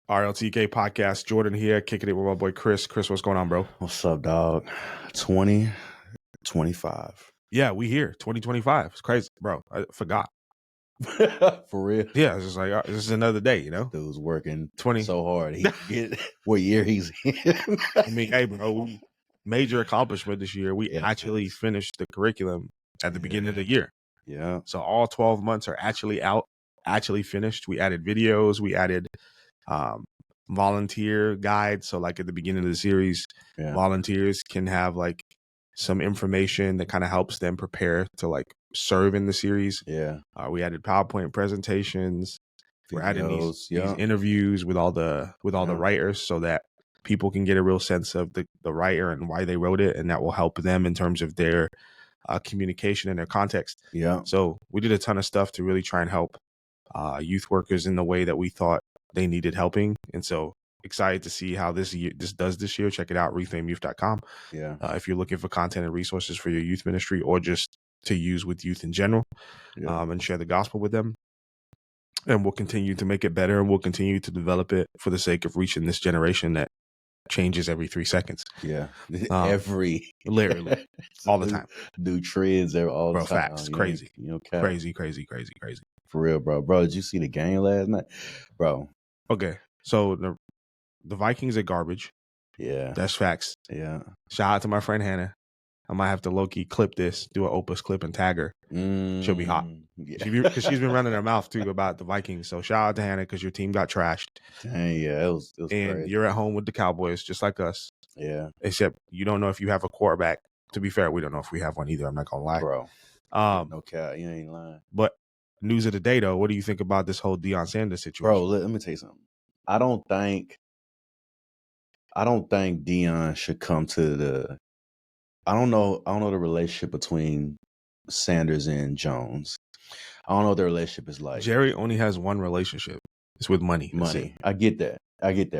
RLTK podcast. Jordan here, kicking it with my boy Chris. Chris, what's going on, bro? What's up, dog? 2025. Yeah, we here. 2025. It's crazy, bro. I forgot. For real? Yeah, it's just like this is another day, you know? Dude's working 20. so hard. He forget what year he's in. I mean, hey, bro, major accomplishment this year. We actually finished the curriculum at the beginning of the year. Yeah. So all 12 months are actually out, actually finished. We added videos. We added volunteer guides. So like at the beginning of the series, volunteers can have like some information that kind of helps them prepare to like serve in the series. Yeah. We added PowerPoint presentations. We're adding these interviews with all the writers so that people can get a real sense of the writer and why they wrote it, and that will help them in terms of their communication and their context. Yeah. So we did a ton of stuff to really try and help youth workers in the way that we thought they needed helping. And so excited to see how this does this year. Check it out, reframeyouth.com. Yeah. If you're looking for content and resources for your youth ministry or just to use with youth in general, and share the gospel with them. And we'll continue to make it better, and we'll continue to develop it for the sake of reaching this generation that changes every 3 seconds. Yeah. Literally all the time. New trends all the time. Facts. Crazy. Crazy. For real, bro. Bro, did you see the game last night? Bro. Okay. So the Vikings are garbage. Yeah. That's facts. Yeah. Shout out to my friend Hannah. I might have to low-key clip this, do an Opus clip and tag her. She'll be hot. Because she's been running her mouth, too, about the Vikings. So shout out to Hannah because your team got trashed. Dang, yeah, it was and crazy. You're at home with the Cowboys, just like us. Yeah. Except you don't know if you have a quarterback. To be fair, we don't know if we have one either. I'm not going to lie. Bro. No cap. You ain't lying. But news of the day, though, what do you think about this whole Deion Sanders situation? Bro, let me tell you something. I don't think Deion should come to the. I don't know the relationship between Sanders and Jones. I don't know what their relationship is like. Jerry only has one relationship. It's with money. I get that,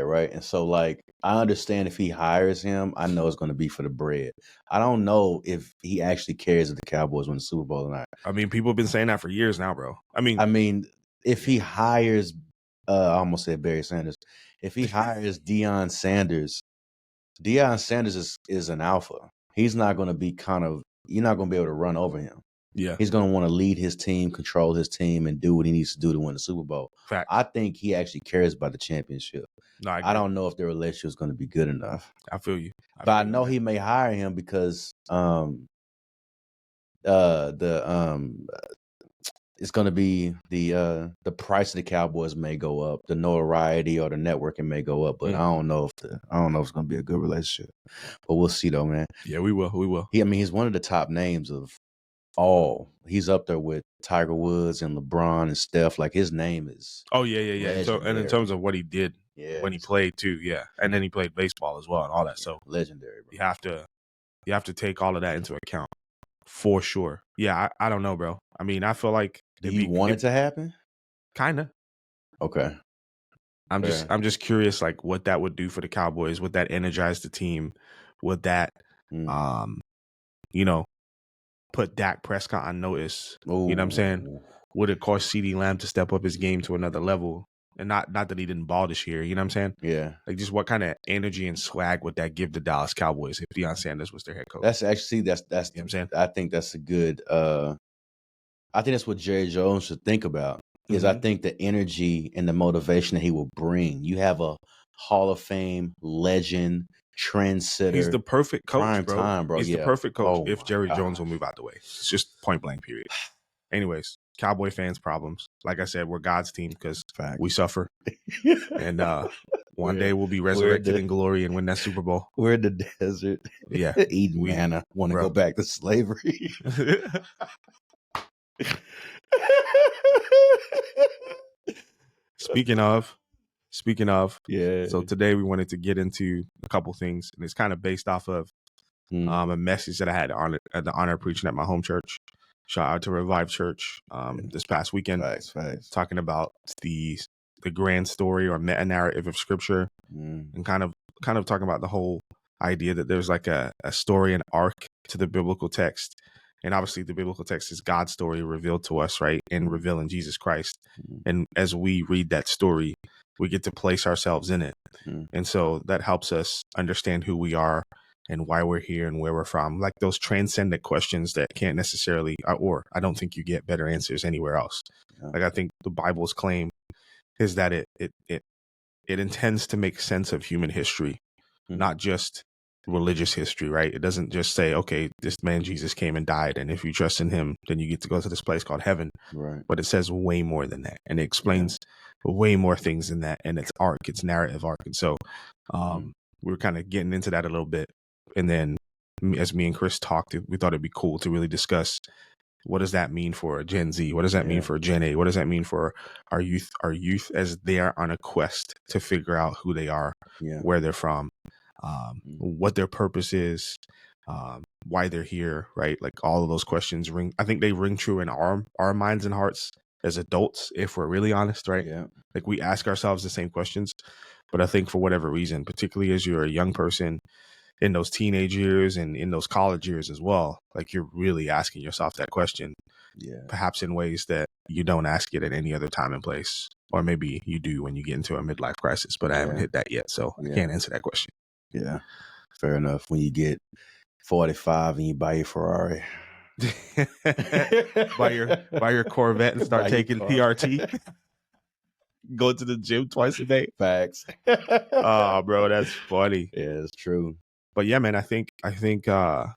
right? And so, like, I understand if he hires him, I know it's going to be for the bread. I don't know if he actually cares if the Cowboys win the Super Bowl or not. I mean, people have been saying that for years now, bro. I mean, if he hires, I almost said Barry Sanders. If he hires Deion Sanders is an alpha. He's not going to be you're not going to be able to run over him. Yeah. He's going to want to lead his team, control his team, and do what he needs to do to win the Super Bowl. Fact. I think he actually cares about the championship. No, I don't know if their relationship is going to be good enough. I feel you. But I know he may hire him because it's going to be the price of the Cowboys may go up, the notoriety or the networking may go up, but I don't know if it's going to be a good relationship. But we'll see though, man. Yeah, we will. He's one of the top names of all. He's up there with Tiger Woods and LeBron and Steph. Like, his name is. Oh yeah. So, and in terms of what he did when he played too, and then he played baseball as well and all that. So legendary, bro. You have to take all of that into account for sure. Yeah, I don't know, bro. I mean, I feel like do you want it to happen? Kinda. Okay. I'm just curious, like, what that would do for the Cowboys. Would that energize the team? Would that, put Dak Prescott on notice? Ooh. You know what I'm saying? Would it cause CeeDee Lamb to step up his game to another level? And not that he didn't ball this year. You know what I'm saying? Yeah. Like, just what kind of energy and swag would that give the Dallas Cowboys if Deion Sanders was their head coach? That's actually that's you know what I'm saying? I think that's a good. I think that's what Jerry Jones should think about. Is I think the energy and the motivation that he will bring. You have a Hall of Fame legend, trendsetter. He's the perfect coach, prime bro. Time, bro. He's the perfect coach if Jerry Jones will move out the way. It's just point blank, period. Anyways, Cowboy fans' problems. Like I said, we're God's team because we suffer. And one day we'll be resurrected in glory and win that Super Bowl. We're in the desert. Yeah. Eating manna. Want to go back to slavery. Speaking of, yeah. So today we wanted to get into a couple things, and it's kind of based off of a message that I had the honor of preaching at my home church. Shout out to Revive Church this past weekend. Facts. Talking about the grand story or meta narrative of Scripture, and kind of talking about the whole idea that there's like a story, an arc to the biblical text. And obviously the biblical text is God's story revealed to us, right? And revealing Jesus Christ. And as we read that story, we get to place ourselves in it. Mm. And so that helps us understand who we are and why we're here and where we're from. Like those transcendent questions that can't necessarily, or I don't think you get better answers anywhere else. Yeah. Like I think the Bible's claim is that it intends to make sense of human history, not just religious history, right? It doesn't just say, okay, this man Jesus came and died, and if you trust in him, then you get to go to this place called heaven. Right. But it says way more than that, and it explains way more things than that, and it's arc, it's narrative arc. And so we were kind of getting into that a little bit, and then as me and Chris talked, we thought it'd be cool to really discuss, what does that mean for a Gen Z? What does that mean for a Gen A? What does that mean for our youth as they are on a quest to figure out who they are, where they're from, what their purpose is, why they're here, right? Like all of those questions I think they ring true in our minds and hearts as adults, if we're really honest, right? Yeah. Like we ask ourselves the same questions, but I think for whatever reason, particularly as you're a young person in those teenage years and in those college years as well, like you're really asking yourself that question, perhaps in ways that you don't ask it at any other time and place, or maybe you do when you get into a midlife crisis, but I haven't hit that yet, so I can't answer that question. Yeah, fair enough. When you get 45 and you buy your Ferrari, buy your Corvette and start taking PRT. Go to the gym twice a day. Facts. Oh, bro, that's funny. Yeah, it's true. But yeah, man, I think I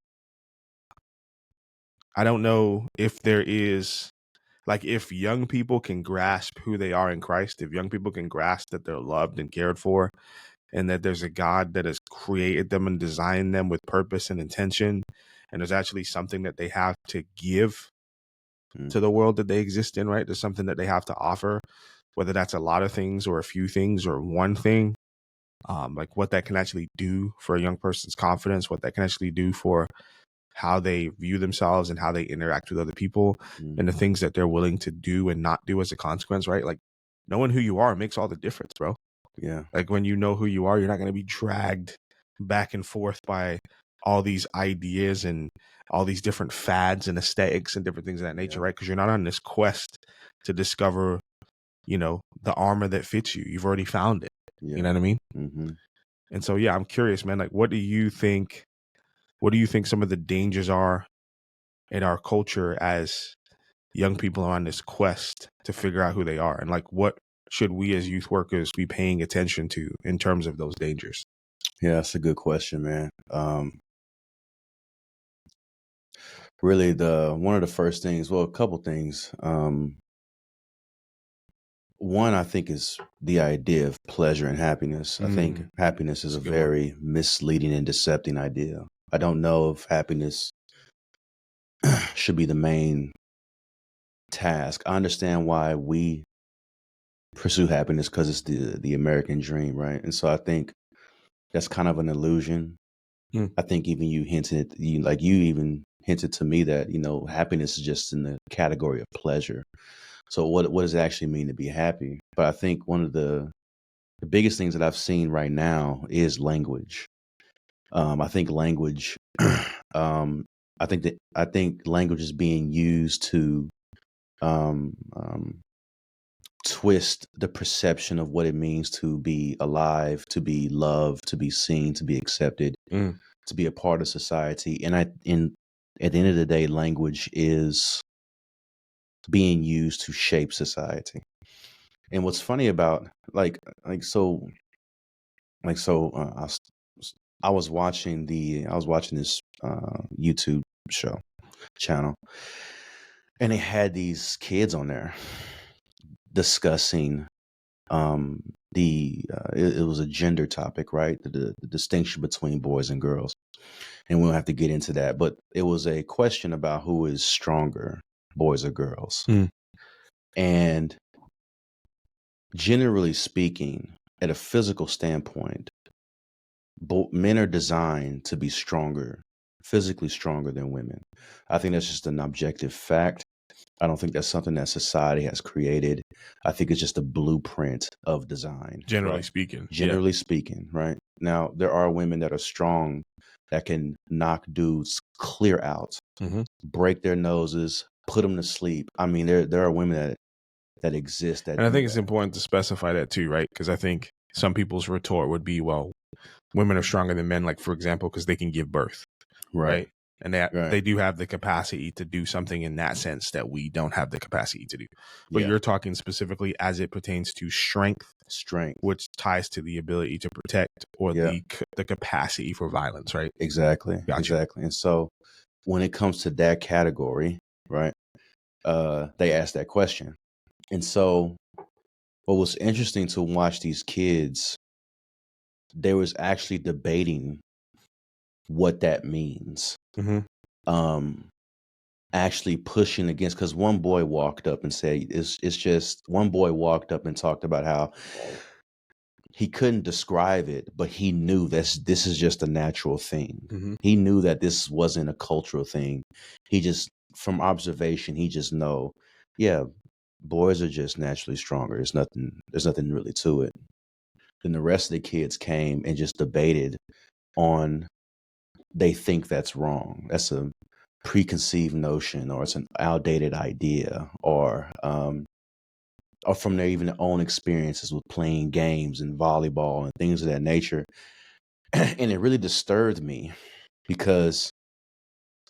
don't know if there is, like, if young people can grasp who they are in Christ, if young people can grasp that they're loved and cared for, and that there's a God that has created them and designed them with purpose and intention, and there's actually something that they have to give to the world that they exist in, right? There's something that they have to offer, whether that's a lot of things or a few things or one thing, like what that can actually do for a young person's confidence, what that can actually do for how they view themselves and how they interact with other people, and the things that they're willing to do and not do as a consequence, right? Like knowing who you are makes all the difference, bro. Yeah. Like when you know who you are, you're not going to be dragged back and forth by all these ideas and all these different fads and aesthetics and different things of that nature, right? Because you're not on this quest to discover, the armor that fits you. You've already found it. You know what I mean? Mm-hmm. And so, yeah, I'm curious, man, like, what do you think some of the dangers are in our culture as young people are on this quest to figure out who they are? And like, what should we as youth workers be paying attention to in terms of those dangers? Yeah, that's a good question, man. Really, one of the first things, well, a couple things. One, I think, is the idea of pleasure and happiness. I think happiness is a very misleading and deceptive idea. I don't know if happiness should be the main task. I understand why we pursue happiness, because it's the American dream, right? And so I think that's kind of an illusion. I think even you even hinted to me that, happiness is just in the category of pleasure. So what does it actually mean to be happy? But I think one of the biggest things that I've seen right now is language. I think language, I think language is being used to twist the perception of what it means to be alive, to be loved, to be seen, to be accepted, to be a part of society. And at the end of the day, language is being used to shape society. And what's funny about I was watching this YouTube channel, and they had these kids on there discussing it was a gender topic, right? The distinction between boys and girls. And we don't have to get into that, but it was a question about who is stronger, boys or girls. And generally speaking, at a physical standpoint, men are designed to be stronger, physically stronger than women. I think that's just an objective fact. I don't think that's something that society has created. I think it's just a blueprint of design. Generally speaking. Generally speaking, right? Now, there are women that are strong that can knock dudes clear out, break their noses, put them to sleep. I mean, there are women that exist. And I think it's important to specify that too, right? Because I think some people's retort would be, well, women are stronger than men, like, for example, because they can give birth, right? And they do have the capacity to do something in that sense that we don't have the capacity to do. But you're talking specifically as it pertains to strength, which ties to the ability to protect or the capacity for violence, right? Exactly. And so when it comes to that category, right, they asked that question. And so what was interesting to watch these kids, they was actually debating what that means. Actually pushing against, because one boy walked up and said, it's just, one boy walked up and talked about how he couldn't describe it, but he knew this is just a natural thing. He knew that this wasn't a cultural thing. He just, from observation, he just know, boys are just naturally stronger. There's nothing really to it. Then the rest of the kids came and just debated on, they think that's wrong. That's a preconceived notion, or it's an outdated idea, or from their even own experiences with playing games and volleyball and things of that nature. And it really disturbed me because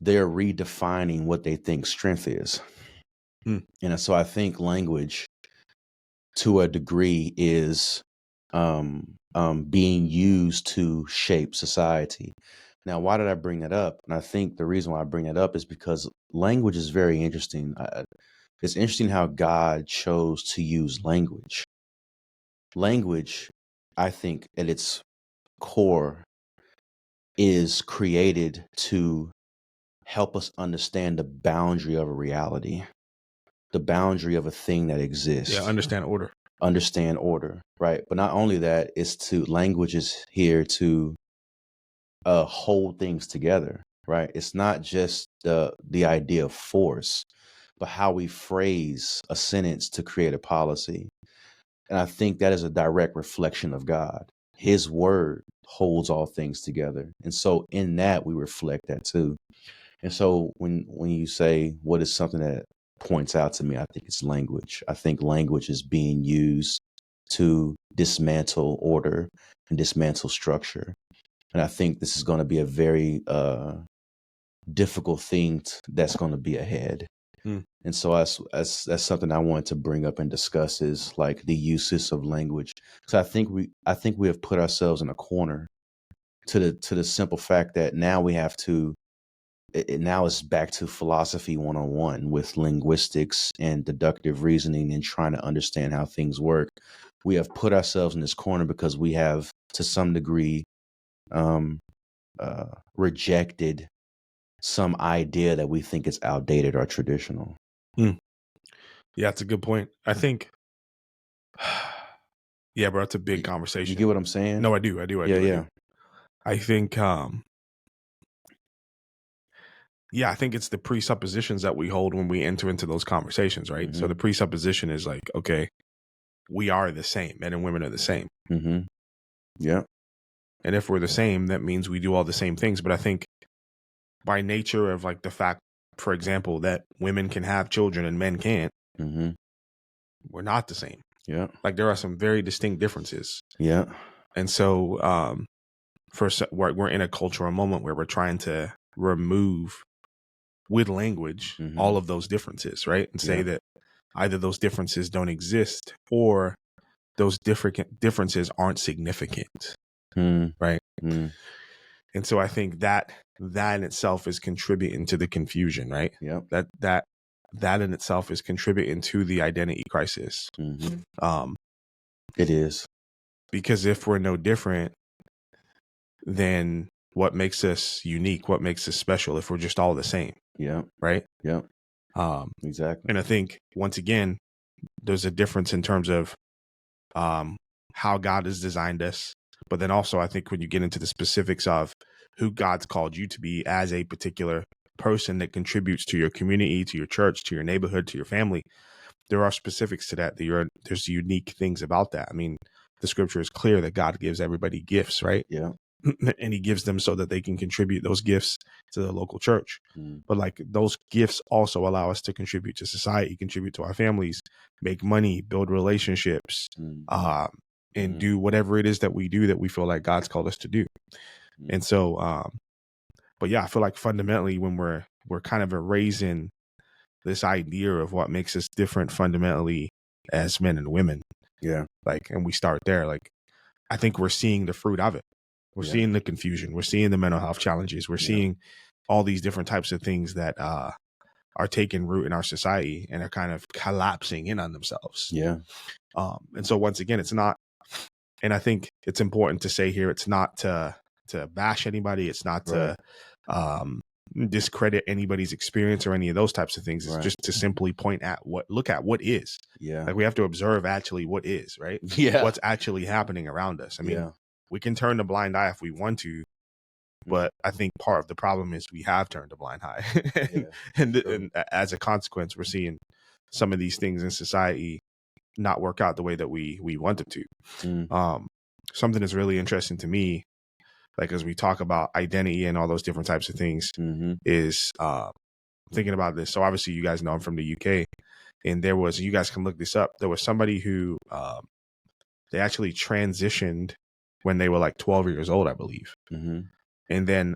they're redefining what they think strength is. And so I think language, to a degree, is being used to shape society. Now, why did I bring that up? And I think the reason why I bring that up is because language is very interesting. It's interesting how God chose to use language. Language, I think, at its core, is created to help us understand the boundary of a reality, the boundary of a thing that exists. Yeah, understand order, right? But not only that, language is here to hold things together, right? It's not just the idea of force, but how we phrase a sentence to create a policy. And I think that is a direct reflection of God. His word holds all things together. And so in that, we reflect that too. And so when you say, what is something that points out to me, I think it's language. I think language is being used to dismantle order and dismantle structure. And I think this is going to be a very difficult thing that's going to be ahead. And so that's something I wanted to bring up and discuss, is like the uses of language. So I think we have put ourselves in a corner to the simple fact that now we have to. Now it's back to philosophy 101 with linguistics and deductive reasoning and trying to understand how things work. We have put ourselves in this corner because we have, to some degree, rejected some idea that we think is outdated or traditional. Yeah, that's a good point. I think, yeah, bro, it's a big conversation. You get what I'm saying? No, I do. I do. I think, I think it's the presuppositions that we hold when we enter into those conversations, right? So the presupposition is like, okay, we are the same. Men and women are the same. Yeah. And if we're the same, that means we do all the same things. But I think by nature of like the fact, for example, that women can have children and men can't, we're not the same. Yeah. Like there are some very distinct differences. Yeah. And so we're in a cultural moment where we're trying to remove with language all of those differences, right? And say that either those differences don't exist or those differences aren't significant, right? And so I think that in itself is contributing to the confusion, right? Yeah. That in itself is contributing to the identity crisis. It is. Because if we're no different, then what makes us unique? What makes us special if we're just all the same? Yeah. Right? Yeah. Exactly. And I think, once again, there's a difference in terms of how God has designed us. But then also, I think when you get into the specifics of who God's called you to be as a particular person that contributes to your community, to your church, to your neighborhood, to your family, there are specifics to that. There's unique things about that. I mean, the scripture is clear that God gives everybody gifts, right? Yeah. and he gives them so that they can contribute those gifts to the local church. Mm. But like those gifts also allow us to contribute to society, contribute to our families, make money, build relationships, and do whatever it is that we do that we feel like God's called us to do. And so, but yeah, I feel like fundamentally when we're kind of erasing this idea of what makes us different fundamentally as men and women. Yeah. Like, and we start there. Like, I think we're seeing the fruit of it. We're seeing the confusion. We're seeing the mental health challenges. We're seeing all these different types of things that are taking root in our society and are kind of collapsing in on themselves. Yeah. And so once again, it's not, and I think it's important to say here, it's not to bash anybody. It's not to discredit anybody's experience or any of those types of things. It's just to simply look at what is. Yeah. Like we have to observe actually what is, right? Yeah. What's actually happening around us. I mean, we can turn a blind eye if we want to, but I think part of the problem is we have turned a blind eye. and as a consequence, we're seeing some of these things in society not work out the way that we want them to. Something that's really interesting to me, like as we talk about identity and all those different types of things, is thinking about this. So obviously you guys know I'm from the UK, and you guys can look this up. There was somebody who they actually transitioned when they were like 12 years old, I believe. And then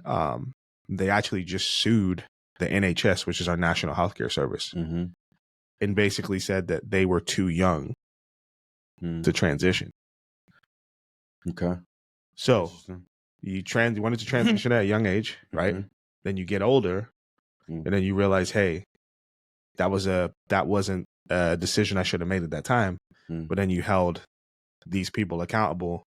they actually just sued the NHS, which is our National Healthcare Service, and basically said that they were too young to transition. Okay. So you wanted to transition at a young age, right? Then you get older, and then you realize, hey, that wasn't a decision I should have made at that time. But then you held these people accountable,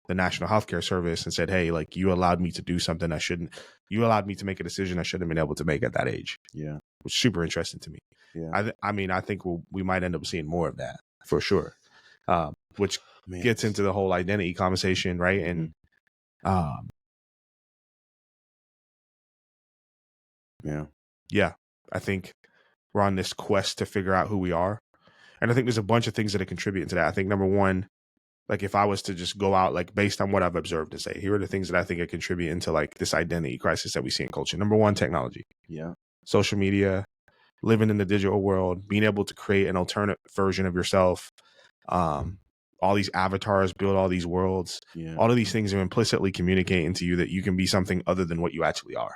the National Healthcare Service, and said, hey, like you allowed me to do something I shouldn't. You allowed me to make a decision I shouldn't have been able to make at that age. Yeah. Which is super interesting to me. Yeah. I mean, I think we might end up seeing more of that for sure. Which gets into the whole identity conversation, right? And I think we're on this quest to figure out who we are. And I think there's a bunch of things that are contributing to that. I think number one, like if I was to just go out, like based on what I've observed and say, here are the things that I think are contributing to like this identity crisis that we see in culture. Number one, technology. Yeah. Social media, living in the digital world, being able to create an alternate version of yourself. All these avatars, build all these worlds. All of these things are implicitly communicating to you that you can be something other than what you actually are.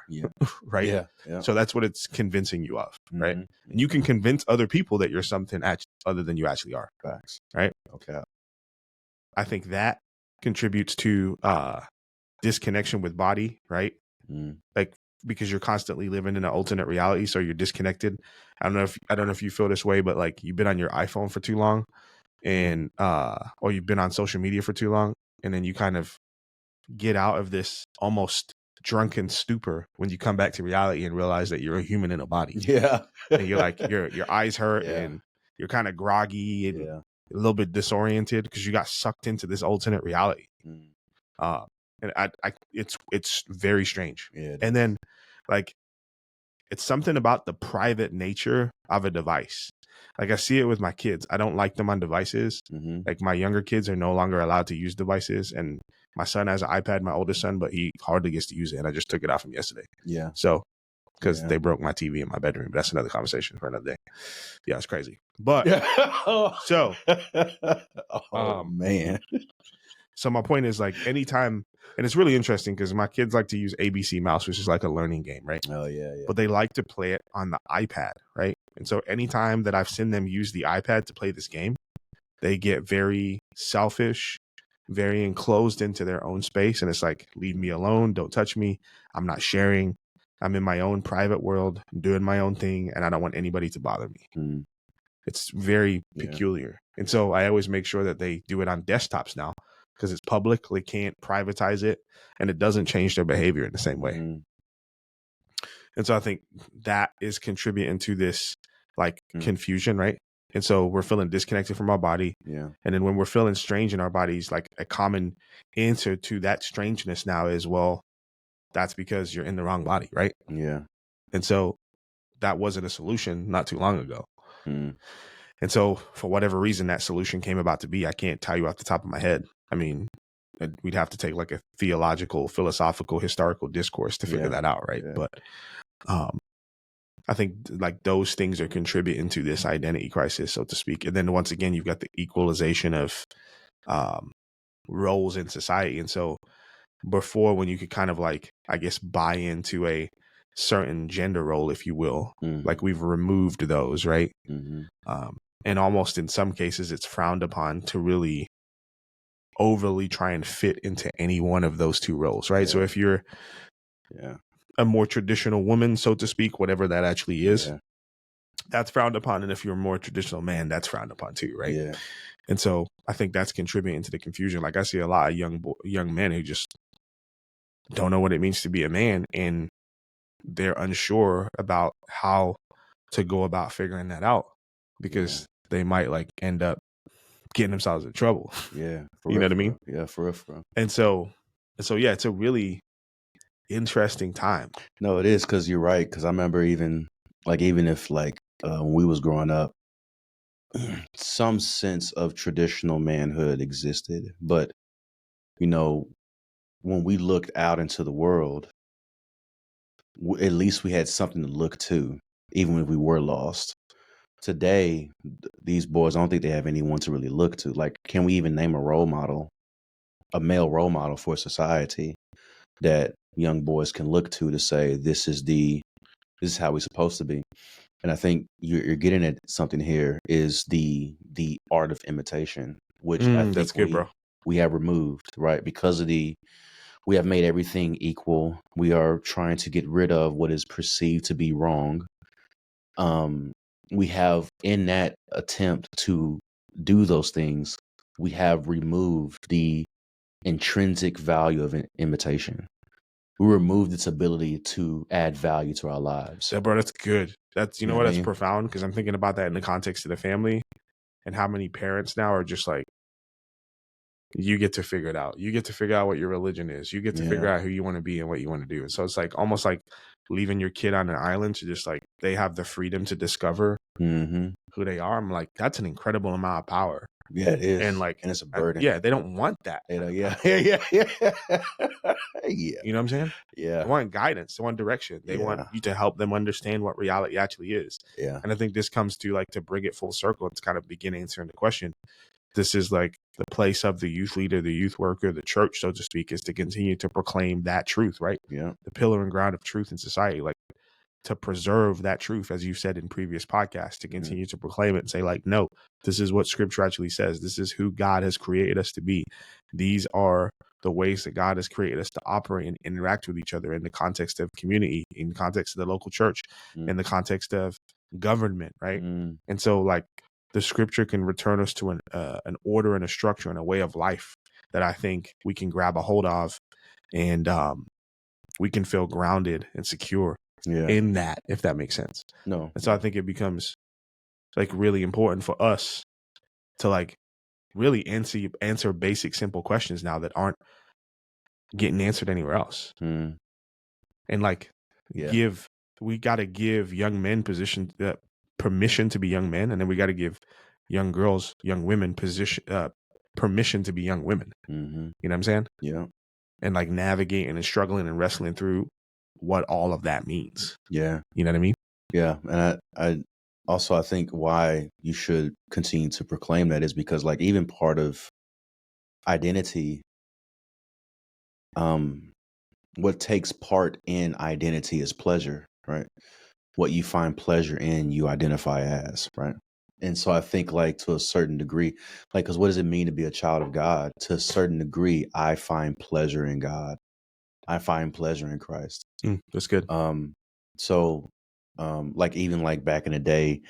Right? Yeah. So that's what it's convincing you of, right? And you can convince other people that you're something other than you actually are. Facts. Right? Okay. I think that contributes to disconnection with body, right? Like because you're constantly living in an alternate reality, so you're disconnected. I don't know if you feel this way, but like you've been on your iPhone for too long, and or you've been on social media for too long, and then you kind of get out of this almost drunken stupor when you come back to reality and realize that you're a human in a body. And you're like your eyes hurt and you're kind of groggy and a little bit disoriented because you got sucked into this alternate reality. And it's very strange. And then like it's something about the private nature of a device. Like I see it with my kids. I don't like them on devices. Like my younger kids are no longer allowed to use devices, and my son has an iPad, my oldest son, but he hardly gets to use it. And I just took it off him yesterday. So because they broke my TV in my bedroom. But that's another conversation for another day. Yeah, it's crazy. But so man. So my point is like anytime, and it's really interesting because my kids like to use ABC Mouse, which is like a learning game, right? Oh yeah. But they like to play it on the iPad, right? And so anytime that I've seen them use the iPad to play this game, they get very selfish, very enclosed into their own space. And it's like, leave me alone. Don't touch me. I'm not sharing. I'm in my own private world, doing my own thing, and I don't want anybody to bother me. It's very peculiar. And so I always make sure that they do it on desktops now because it's public. They can't privatize it, and it doesn't change their behavior in the same way. And so I think that is contributing to this like confusion, right? And so we're feeling disconnected from our body. And then when we're feeling strange in our bodies, like a common answer to that strangeness now is, well, that's because you're in the wrong body, right? And so that wasn't a solution not too long ago. And so for whatever reason that solution came about to be, I can't tell you off the top of my head. I mean, we'd have to take like a theological, philosophical, historical discourse to figure that out, right? But I think like those things are contributing to this identity crisis, so to speak. And then once again, you've got the equalization of roles in society. And so before, when you could kind of like, I guess, buy into a certain gender role, if you will, like we've removed those, right? And almost in some cases, it's frowned upon to really overly try and fit into any one of those two roles, right? So if you're a more traditional woman, so to speak, whatever that actually is, that's frowned upon. And if you're a more traditional man, that's frowned upon too, right? And so I think that's contributing to the confusion. Like I see a lot of young men who just don't know what it means to be a man, and they're unsure about how to go about figuring that out, because they might like end up getting themselves in trouble. You know what I mean? Yeah, for real. And so yeah, it's a really interesting time. No, it is, because you're right. Because I remember even if when we was growing up, some sense of traditional manhood existed, but when we looked out into the world, at least we had something to look to, even if we were lost. Today, these boys, I don't think they have anyone to really look to. Like, can we even name a male role model for society that young boys can look to say, this is how we're supposed to be? And I think you're getting at something here, is the art of imitation, which I think that's good, bro. We have removed, right? Because we have made everything equal. We are trying to get rid of what is perceived to be wrong. We have, in that attempt to do those things, we have removed the intrinsic value of imitation. We removed its ability to add value to our lives. Yeah, bro, that's good. That's, what that's profound, because I'm thinking about that in the context of the family, and how many parents now are just like, you get to figure it out. You get to figure out what your religion is. You get to figure out who you want to be and what you want to do. And so it's like almost like leaving your kid on an island to just like, they have the freedom to discover who they are. I'm like, that's an incredible amount of power. Yeah, it is. And like, and it's a burden. They don't want that. Yeah. You know what I'm saying? Yeah. They want guidance. They want direction. They want you to help them understand what reality actually is. Yeah. And I think this comes to like, to bring it full circle, it's kind of begin answering the question. This is like the place of the youth leader, the youth worker, the church, so to speak, is to continue to proclaim that truth, right? Yeah. The pillar and ground of truth in society, like to preserve that truth, as you said in previous podcasts, to continue to proclaim it and say like, no, this is what scripture actually says. This is who God has created us to be. These are the ways that God has created us to operate and interact with each other in the context of community, in the context of the local church, in the context of government, right? And so like, the scripture can return us to an order and a structure and a way of life that I think we can grab a hold of, and we can feel grounded and secure in that, if that makes sense. No. And so I think it becomes like really important for us to like really answer basic, simple questions now that aren't getting answered anywhere else. And like we got to give young men permission to be young men, and then we got to give young girls, young women permission to be young women. You know what I'm saying? Yeah. And like navigating and struggling and wrestling through what all of that means. Yeah. You know what I mean? Yeah. And I think why you should continue to proclaim that is because like even part of identity, what takes part in identity is pleasure, right? What you find pleasure in, you identify as, right? And so I think like to a certain degree, like, because what does it mean to be a child of God? To a certain degree, I find pleasure in God. I find pleasure in Christ. That's good. So like even like back in the day,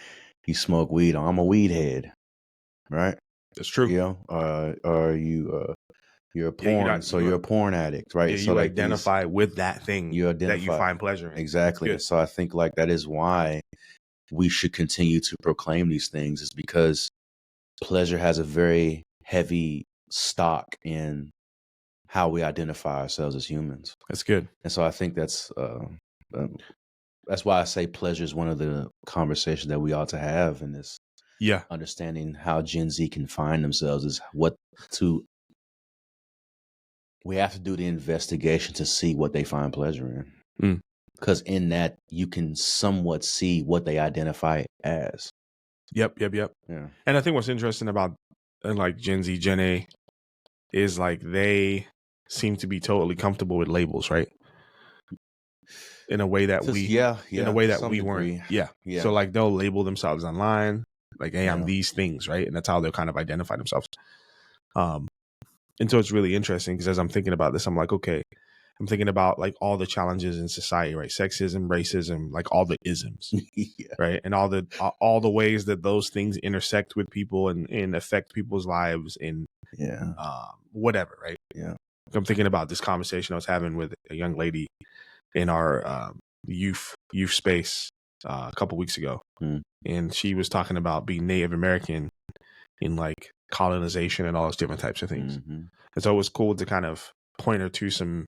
you smoke weed. I'm a weed head, right? That's true. Or you're a porn, you're a porn addict, right? Yeah, so you like identify with that thing that you find pleasure in. Exactly. So I think like that is why we should continue to proclaim these things, is because pleasure has a very heavy stock in how we identify ourselves as humans. That's good. And so I think that's why I say pleasure is one of the conversations that we ought to have in this. Yeah. Understanding how Gen Z can find themselves is what to We have to do the investigation to see what they find pleasure in. Because in that, you can somewhat see what they identify as. Yep. Yeah. And I think what's interesting about like Gen Z, Gen A is like they seem to be totally comfortable with labels, right? In a way that in a way that we weren't. Yeah. So like they'll label themselves online, like, hey, I'm these things, right? And that's how they'll kind of identify themselves. And so it's really interesting because as I'm thinking about this, I'm like, okay, I'm thinking about like all the challenges in society, right? Sexism, racism, like all the isms, right? And all the ways that those things intersect with people and affect people's lives and whatever, right? Yeah. I'm thinking about this conversation I was having with a young lady in our youth space a couple weeks ago, and she was talking about being Native American in like colonization and all those different types of things. And so it was cool to kind of point her to some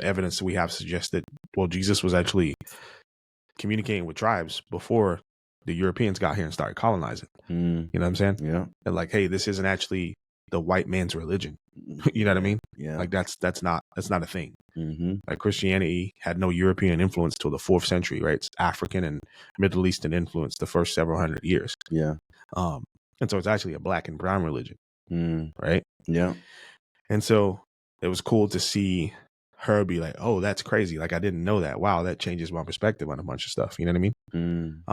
evidence that we have suggested, well, Jesus was actually communicating with tribes before the Europeans got here and started colonizing. You know what I'm saying? Yeah. And like, hey, this isn't actually the white man's religion. You know what I mean? Yeah. Like that's not a thing. Like Christianity had no European influence till the 4th century, right? It's African and Middle Eastern influence the first several hundred years. Yeah. And so it's actually a black and brown religion, right? Yeah. And so it was cool to see her be like, oh, that's crazy. Like, I didn't know that. Wow, that changes my perspective on a bunch of stuff. You know what I mean?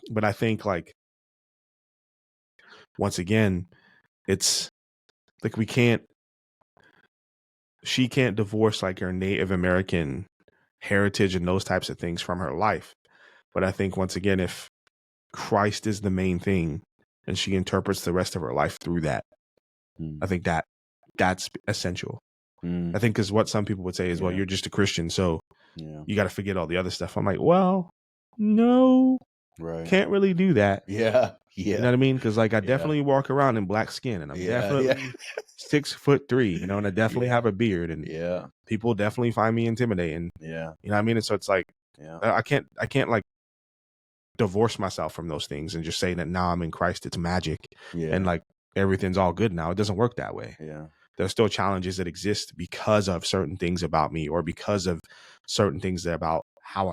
But I think, like, once again, it's like she can't divorce like her Native American heritage and those types of things from her life. But I think, once again, if Christ is the main thing and she interprets the rest of her life through that, I think that's essential. I think because what some people would say is, well, you're just a Christian, so you got to forget all the other stuff. I'm like, well, no, can't really do that. Yeah. You know what I mean? Because like I definitely walk around in black skin, and I'm definitely 6'3", you know, and I definitely have a beard, and people definitely find me intimidating. Yeah. You know what I mean? And so it's like, I can't like divorce myself from those things and just say that now I'm in Christ, it's magic, and like everything's all good now. It doesn't work that way. Yeah. There's still challenges that exist because of certain things about me, or because of certain things that about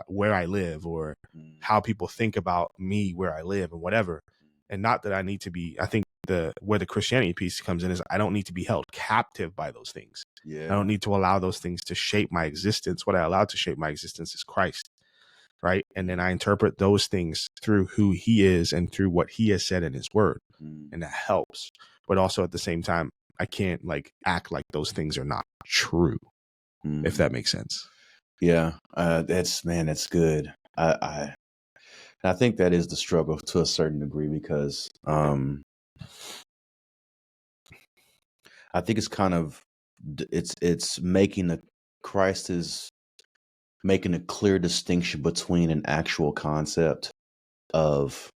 where I live, or how people think about me where I live, and whatever. And not that I need to be. I think where the Christianity piece comes in is I don't need to be held captive by those things. I don't need to allow those things to shape my existence. What I allow to shape my existence is Christ, right? And then I interpret those things through who He is and through what He has said in His Word, and that helps. But also at the same time, I can't like act like those things are not true, if that makes sense. Yeah, that's good. I think that is the struggle to a certain degree, because I think it's kind of it's making Christ is making a clear distinction between an actual concept of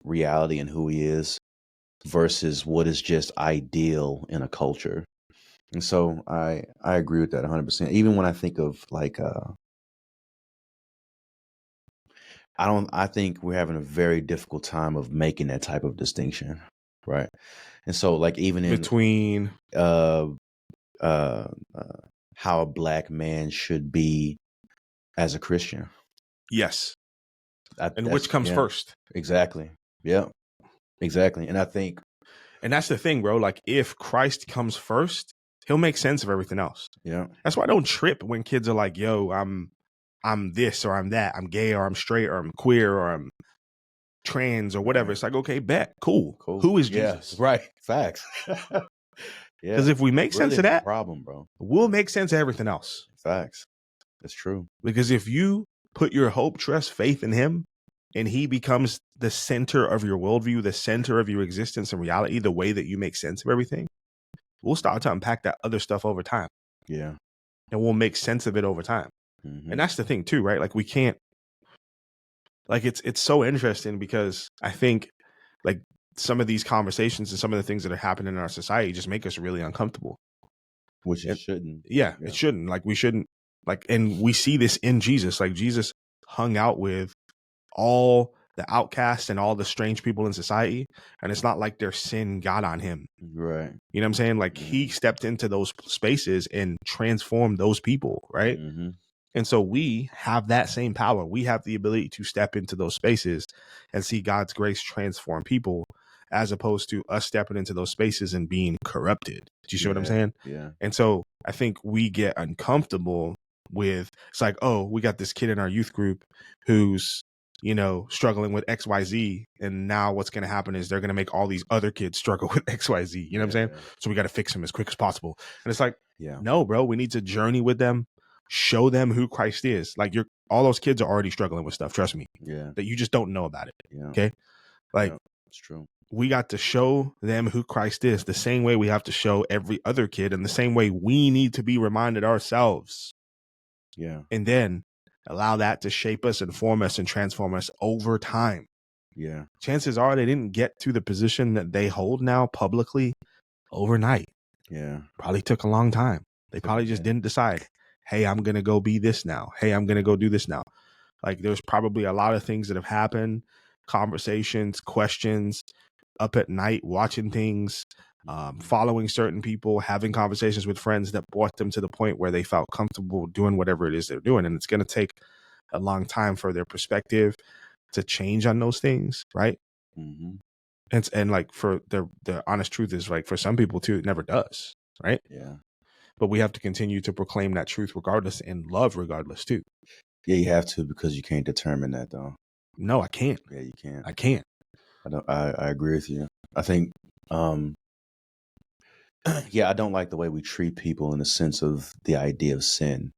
reality and who He is versus what is just ideal in a culture. And so I agree with that 100%. Even when I think of like I think we're having a very difficult time of making that type of distinction, right? And so like even in between how a black man should be as a Christian. Yes. And which comes first? Exactly. Yeah. Exactly. And I think, and that's the thing, bro. Like if Christ comes first, He'll make sense of everything else. Yeah. That's why I don't trip when kids are like, yo, I'm this or I'm that. I'm gay or I'm straight or I'm queer or I'm trans or whatever. Right. It's like, okay, bet. Cool. Who is Jesus? Right. Facts. Because if we make sense of that problem, bro, we'll make sense of everything else. Facts. That's true. Because if you put your hope, trust, faith in Him, and He becomes the center of your worldview, the center of your existence and reality, the way that you make sense of everything, we'll start to unpack that other stuff over time. Yeah. And we'll make sense of it over time. And that's the thing too, right? Like we can't, like it's so interesting because I think like some of these conversations and some of the things that are happening in our society just make us really uncomfortable. Which it shouldn't. Yeah, it shouldn't. Like we shouldn't, like, and we see this in Jesus. Like Jesus hung out with all the outcasts and all the strange people in society. And it's not like their sin got on him. Right. You know what I'm saying? Like he stepped into those spaces and transformed those people, right? Mm-hmm. And so we have that same power. We have the ability to step into those spaces and see God's grace transform people, as opposed to us stepping into those spaces and being corrupted. Do you see what I'm saying? Yeah. And so I think we get uncomfortable with, it's like, oh, we got this kid in our youth group who's, you know, struggling with XYZ. And now what's going to happen is they're going to make all these other kids struggle with XYZ. You know what I'm saying? So we got to fix them as quick as possible. And it's like, no, bro, we need to journey with them, show them who Christ is. Like all those kids are already struggling with stuff. Trust me. Yeah. That you just don't know about it. Yeah. Okay. Like it's true. We got to show them who Christ is the same way we have to show every other kid, and the same way we need to be reminded ourselves. Yeah. And then allow that to shape us and form us and transform us over time. Yeah. Chances are they didn't get to the position that they hold now publicly overnight. Yeah. Probably took a long time. They probably just didn't decide, hey, I'm going to go be this now. Hey, I'm going to go do this now. Like there's probably a lot of things that have happened, conversations, questions, up at night, watching things, following certain people, having conversations with friends that brought them to the point where they felt comfortable doing whatever it is they're doing. And it's going to take a long time for their perspective to change on those things. Right. Mm-hmm. And like for the honest truth is, like, for some people too, it never does. Right. Yeah. But we have to continue to proclaim that truth regardless, and love regardless too. Yeah, you have to, because you can't determine that though. No, I can't. Yeah, you can't. I can't. I agree with you. I think, yeah, I don't like the way we treat people in the sense of the idea of sin.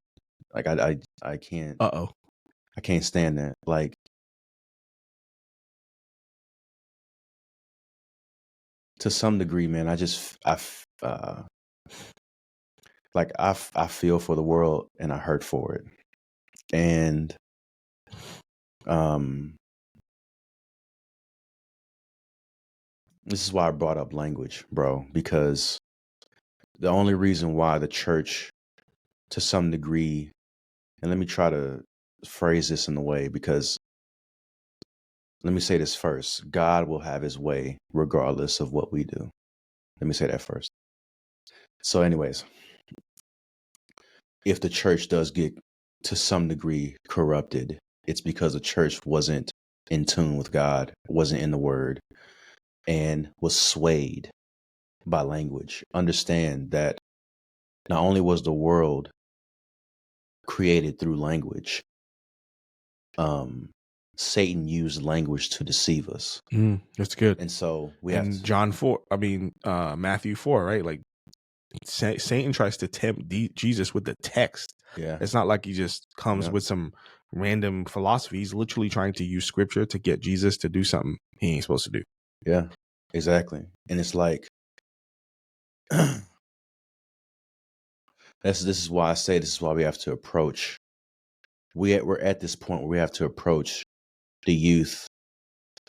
Like I can't. I can't stand that. Like, to some degree, man, I feel for the world and I hurt for it. And, this is why I brought up language, bro, because the only reason why the church, to some degree, and let me try to phrase this in a way, because let me say this first. God will have his way regardless of what we do. Let me say that first. So anyways, if the church does get to some degree corrupted, it's because the church wasn't in tune with God, wasn't in the word, and was swayed by language. Understand that not only was the world created through language, Satan used language to deceive us. That's good. And so Matthew 4, right? Like Satan tries to tempt Jesus with the text. Yeah. It's not like he just comes with some random philosophy. He's literally trying to use scripture to get Jesus to do something he ain't supposed to do. Yeah, exactly. And it's like, this is why I say this is why we have to approach. We're at this point where we have to approach the youth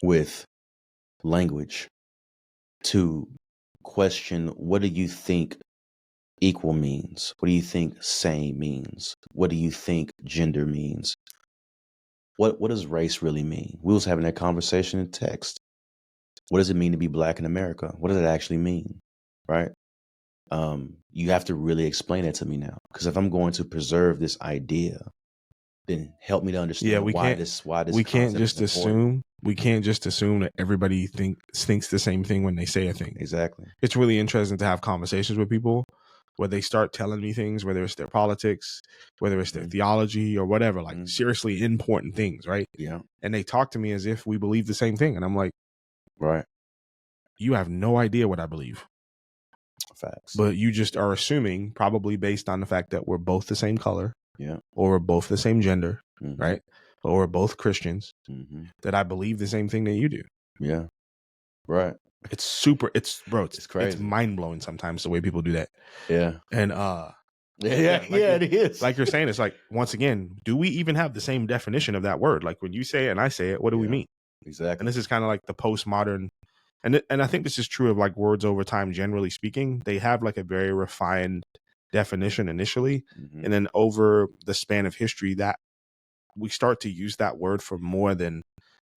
with language to question, what do you think equal means? What do you think same means? What do you think gender means? What does race really mean? We was having that conversation in text. What does it mean to be black in America? What does it actually mean? Right? You have to really explain it to me now. Because if I'm going to preserve this idea, then help me to understand why this we can't just assume. We can't just assume that everybody thinks the same thing when they say a thing. Exactly. It's really interesting to have conversations with people where they start telling me things, whether it's their politics, whether it's their theology or whatever, like seriously important things, right? Yeah. And they talk to me as if we believe the same thing. And I'm like, right. You have no idea what I believe. Facts. But you just are assuming, probably based on the fact that we're both the same color. Yeah. Or we're both the same gender, right? Or we're both Christians, that I believe the same thing that you do. Yeah. Right. It's crazy. It's mind blowing sometimes the way people do that. Yeah. And it is. Like you're saying, it's like, once again, do we even have the same definition of that word? Like when you say it and I say it, what do we mean? Exactly. And this is kind of like the postmodern, and I think this is true of like words over time, generally speaking. They have like a very refined definition initially, and then over the span of history that we start to use that word for more than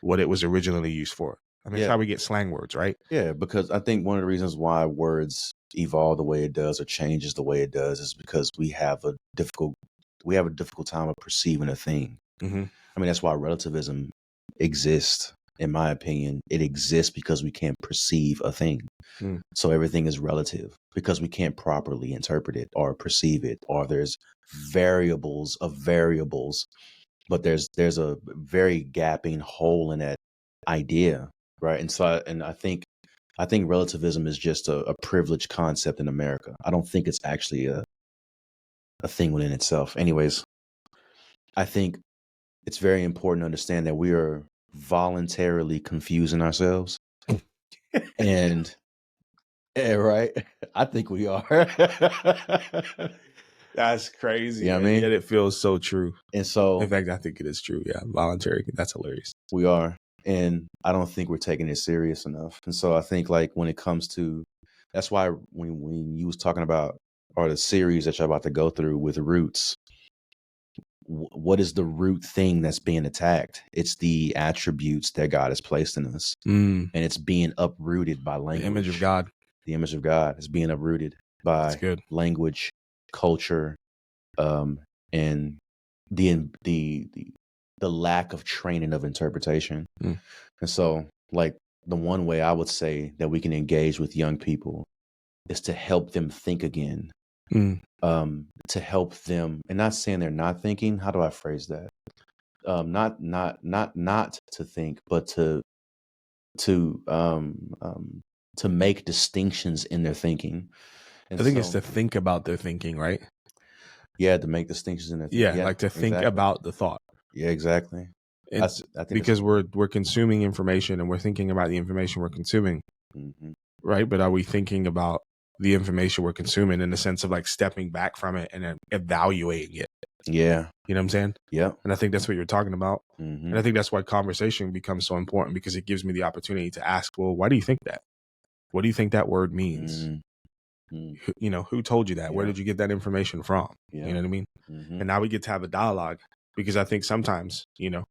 what it was originally used for. I mean, it's how we get slang words, right? Yeah, because I think one of the reasons why words evolve the way it does or changes the way it does is because we have a difficult time of perceiving a thing. Mm-hmm. I mean, that's why relativism exists. In my opinion, it exists because we can't perceive a thing. So everything is relative because we can't properly interpret it or perceive it, or there's variables of variables, but there's a very gapping hole in that idea, right? And so I think relativism is just a privileged concept in America. I don't think it's actually a thing within itself. Anyways, I think it's very important to understand that we are voluntarily confusing ourselves. And right, I think we are. That's crazy. You know what I And mean? yet it feels so true. And so, in fact, I think it is true. Yeah, voluntary. That's hilarious. We are, and I don't think we're taking it serious enough. And so I think, like, when it comes to, that's why when you was talking about, or the series that you're about to go through with roots, what is the root thing that's being attacked? It's the attributes that God has placed in us, and it's being uprooted by language. The image of God. The image of God is being uprooted by language, culture, and the lack of training of interpretation. And so, like, the one way I would say that we can engage with young people is to help them think again. To help them, and not saying they're not thinking. How do I phrase that? Not to think, but to make distinctions in their thinking. And I think it's to think about their thinking, right? Yeah, to make distinctions in their thinking. Yeah, like to think about the thought. Yeah, exactly. I think because we're consuming information and we're thinking about the information we're consuming, right? But are we thinking about the information we're consuming in the sense of like stepping back from it and evaluating it? Yeah. You know what I'm saying? Yeah. And I think that's what you're talking about. And I think that's why conversation becomes so important, because it gives me the opportunity to ask, well, why do you think that? What do you think that word means? You know, who told you that? Where did you get that information from? You know what I mean? And now we get to have a dialogue, because I think sometimes, you know,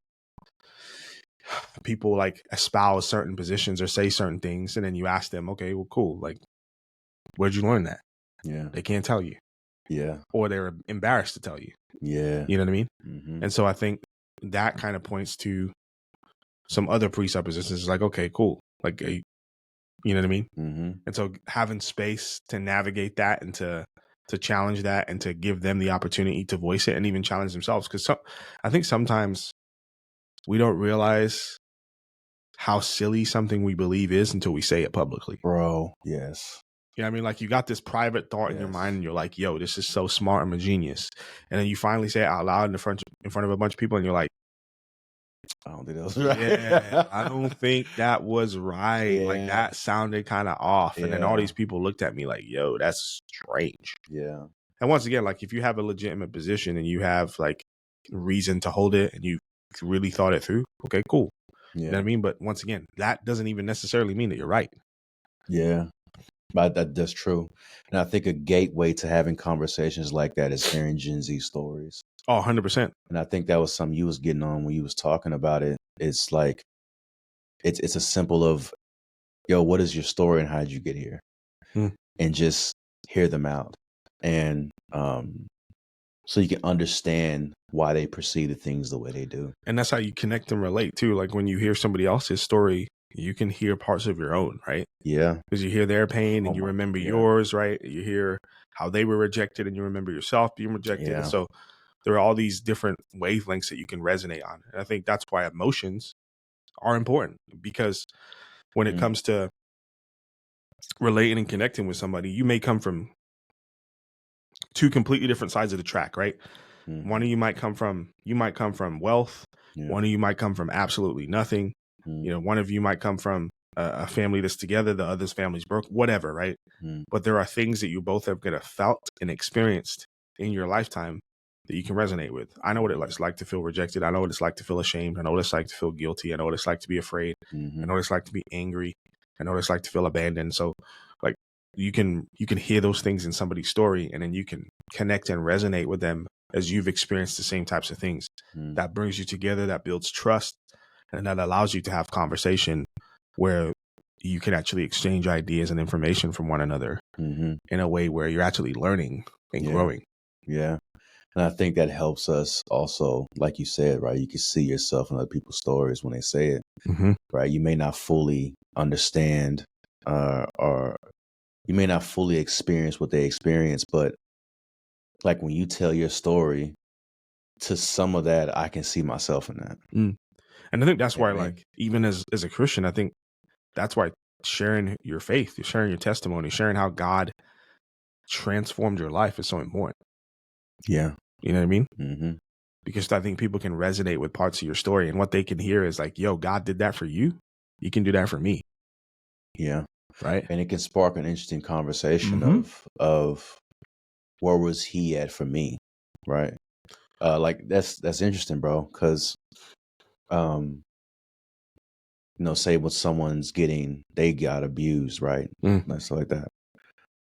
people like espouse certain positions or say certain things, and then you ask them, okay, well, cool. Like, where'd you learn that? Yeah. They can't tell you. Yeah. Or they're embarrassed to tell you. Yeah. You know what I mean? And so I think that kind of points to some other presuppositions, like, okay, cool. Like, you know what I mean? And so having space to navigate that and to challenge that and to give them the opportunity to voice it and even challenge themselves. Because I think sometimes we don't realize how silly something we believe is until we say it publicly. Bro, yes. You know what I mean? Like, you got this private thought in your mind and you're like, yo, this is so smart. I'm a genius. And then you finally say it out loud in front of a bunch of people and you're like, I don't think that was right. Yeah, I don't think that was right. Yeah. Like, that sounded kind of off. And then all these people looked at me like, yo, that's strange. Yeah. And once again, like, if you have a legitimate position and you have like reason to hold it and you really thought it through, okay, cool. Yeah. You know what I mean? But once again, that doesn't even necessarily mean that you're right. Yeah. But that's true. And I think a gateway to having conversations like that is hearing Gen Z stories. Oh, 100%. And I think that was something you was getting on when you was talking about it. It's like, it's a simple of, yo, what is your story and how did you get here? And just hear them out. And so you can understand why they perceive the things the way they do. And that's how you connect and relate too. Like, when you hear somebody else's story, you can hear parts of your own, right? Yeah. Because you hear their pain and you remember yours, right? You hear how they were rejected and you remember yourself being rejected. Yeah. And so there are all these different wavelengths that you can resonate on. And I think that's why emotions are important, because when it comes to relating and connecting with somebody, you may come from two completely different sides of the track, right? One of you might come from wealth. Yeah. One of you might come from absolutely nothing. You know, one of you might come from a family that's together, the other's family's broke, whatever, right? But there are things that you both have gonna felt and experienced in your lifetime that you can resonate with. I know what it's like to feel rejected. I know what it's like to feel ashamed. I know what it's like to feel guilty. I know what it's like to be afraid. I know what it's like to be angry. I know what it's like to feel abandoned. So, like, you can hear those things in somebody's story, and then you can connect and resonate with them as you've experienced the same types of things. That brings you together. That builds trust. And that allows you to have conversation where you can actually exchange ideas and information from one another in a way where you're actually learning and growing. Yeah. And I think that helps us also, like you said, right? You can see yourself in other people's stories when they say it, right? You may not fully understand or you may not fully experience what they experience, but like when you tell your story, to some of that, I can see myself in that. And I think that's why, like, even as a Christian, I think that's why sharing your faith, sharing your testimony, sharing how God transformed your life is so important. Yeah. You know what I mean? Because I think people can resonate with parts of your story, and what they can hear is like, yo, God did that for you. You can do that for me. Yeah. Right. And it can spark an interesting conversation of where was he at for me? Right. Like that's interesting, bro. Cause, say when someone's they got abused, right? Stuff like that.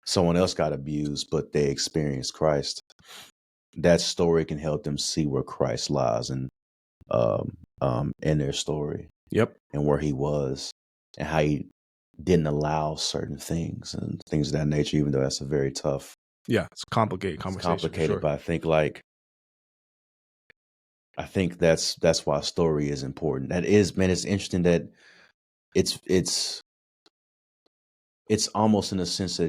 Someone else got abused, but they experienced Christ. That story can help them see where Christ lies and in their story. Yep. And where he was and how he didn't allow certain things and things of that nature, even though that's a very tough. Yeah, it's a complicated conversation. It's complicated, but I think that's why story is important. That is, man, it's interesting that it's almost in a sense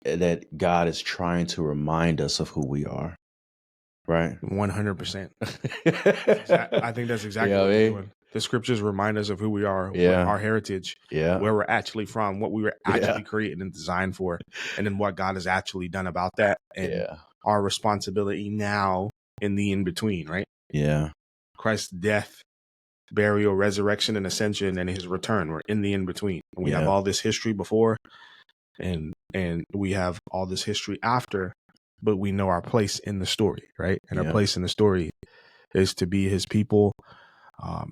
that God is trying to remind us of who we are. Right. 100%. I think that's exactly what we're doing. The scriptures remind us of who we are, our heritage, where we're actually from, what we were actually created and designed for, and then what God has actually done about that, and our responsibility now in the in-between, right? Yeah. Christ's death, burial, resurrection, and ascension, and his return. We're in the in-between. And we have all this history before, and we have all this history after, but we know our place in the story, right? And our place in the story is to be his people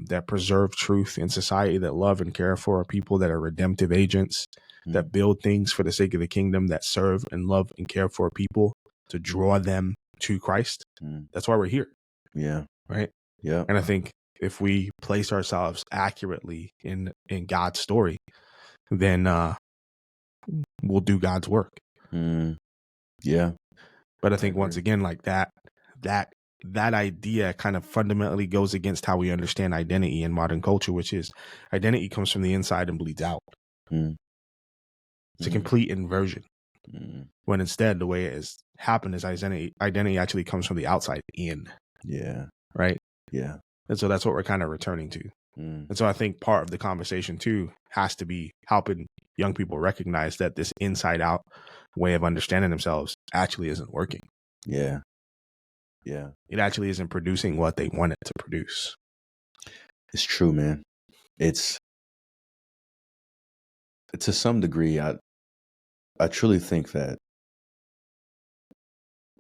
that preserve truth in society, that love and care for our people, that are redemptive agents, that build things for the sake of the kingdom, that serve and love and care for people to draw them to Christ. That's why we're here. Yeah. Right. Yeah. And I think if we place ourselves accurately in God's story, then we'll do God's work. Yeah. But I think once again, like that idea kind of fundamentally goes against how we understand identity in modern culture, which is identity comes from the inside and bleeds out. It's a complete inversion. When instead the way it has happened is identity actually comes from the outside in. Yeah. Right? Yeah. And so that's what we're kind of returning to. And so I think part of the conversation too has to be helping young people recognize that this inside out way of understanding themselves actually isn't working. Yeah. Yeah. It actually isn't producing what they want it to produce. It's true, man. It's to some degree, I truly think that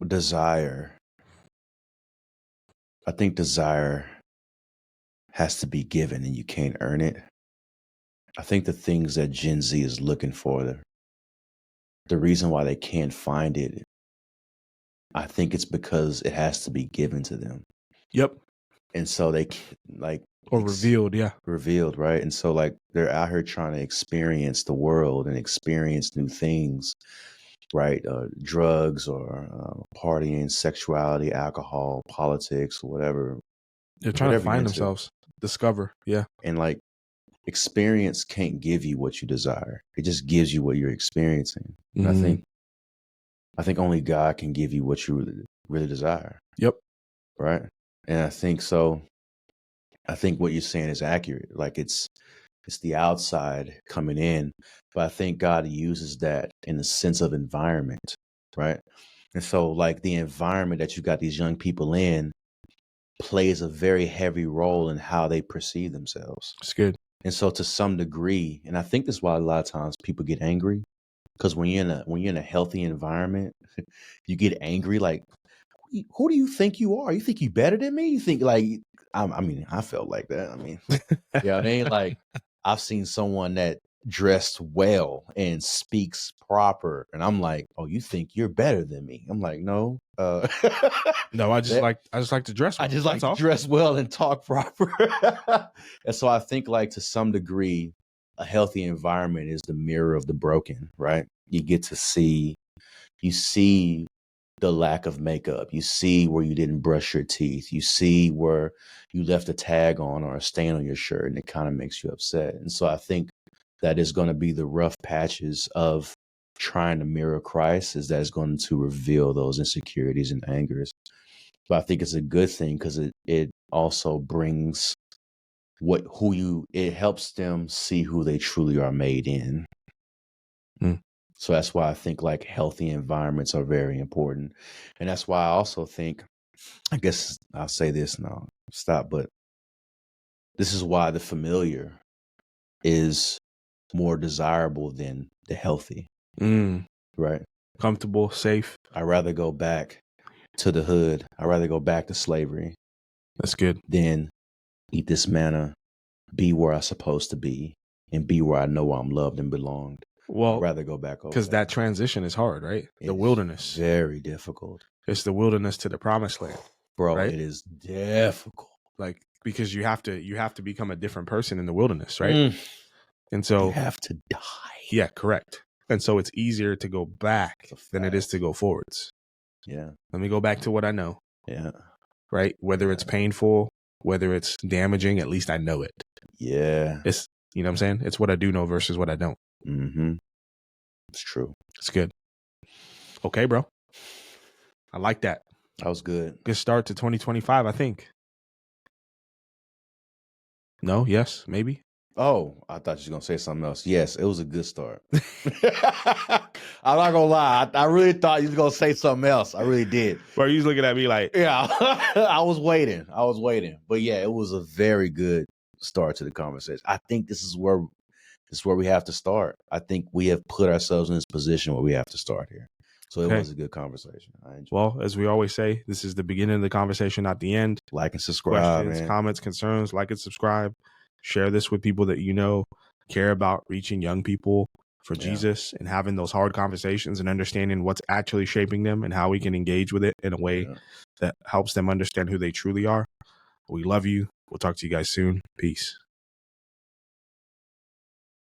desire has to be given and you can't earn it. I think the things that Gen Z is looking for, the reason why they can't find it, I think it's because it has to be given to them. Yep. And so they revealed, revealed, right? And so like they're out here trying to experience the world and experience new things, right? Drugs or partying, sexuality, alcohol, politics, whatever. They're trying to find themselves, discover, and like experience can't give you what you desire; it just gives you what you're experiencing. And I think only God can give you what you really desire. Yep. Right. And I think so. I think what you're saying is accurate. Like it's the outside coming in, but I think God uses that in the sense of environment, right? And so like the environment that you got these young people in plays a very heavy role in how they perceive themselves. It's good. And so to some degree, and I think this is why a lot of times people get angry, because when you're in a healthy environment, you get angry like, who do you think you are? You think you better than me? You think like, I mean, I felt like that. I mean, yeah, I mean, like I've seen someone that dressed well and speaks proper, and I'm like, oh, you think you're better than me? I'm like, no, no, I just like to dress well. I just like to dress well and talk proper. And so I think, like, to some degree, a healthy environment is the mirror of the broken, right? You get to see the lack of makeup. You see where you didn't brush your teeth. You see where you left a tag on or a stain on your shirt, and it kind of makes you upset. And so I think that is going to be the rough patches of trying to mirror Christ, is that it's going to reveal those insecurities and angers. But I think it's a good thing, because it also brings it helps them see who they truly are made in. So that's why I think, like, healthy environments are very important. And that's why I also think, I guess I'll say this and I'll stop, but this is why the familiar is more desirable than the healthy. Right? Comfortable, safe. I'd rather go back to the hood. I'd rather go back to slavery. That's good. Than eat this manna, be where I'm supposed to be, and be where I know I'm loved and belonged. Well, I'd rather go back over because that transition is hard, right? The wilderness. Very difficult. It's the wilderness to the promised land. Bro, right? It is difficult. Like, because you have to become a different person in the wilderness, right? And so you have to die. Yeah, correct. And so it's easier to go back than it is to go forwards. Yeah. Let me go back to what I know. Yeah. Right? Whether it's painful, whether it's damaging, at least I know it. Yeah. It's, you know what I'm saying? It's what I do know versus what I don't. Mm-hmm. It's true. It's good. Okay, bro. I like that. That was good. Good start to 2025, I think. No? Yes? Maybe? Oh, I thought you were going to say something else. Yes, it was a good start. I'm not going to lie. I really thought you were going to say something else. I really did. Bro, you was looking at me like... Yeah, I was waiting. But yeah, it was a very good start to the conversation. I think this is where we have to start. I think we have put ourselves in this position where we have to start here. So it was a good conversation. Well, as we always say, this is the beginning of the conversation, not the end. Like and subscribe. Questions, comments, concerns, like and subscribe. Share this with people that you know care about reaching young people for Jesus and having those hard conversations and understanding what's actually shaping them and how we can engage with it in a way that helps them understand who they truly are. We love you. We'll talk to you guys soon. Peace.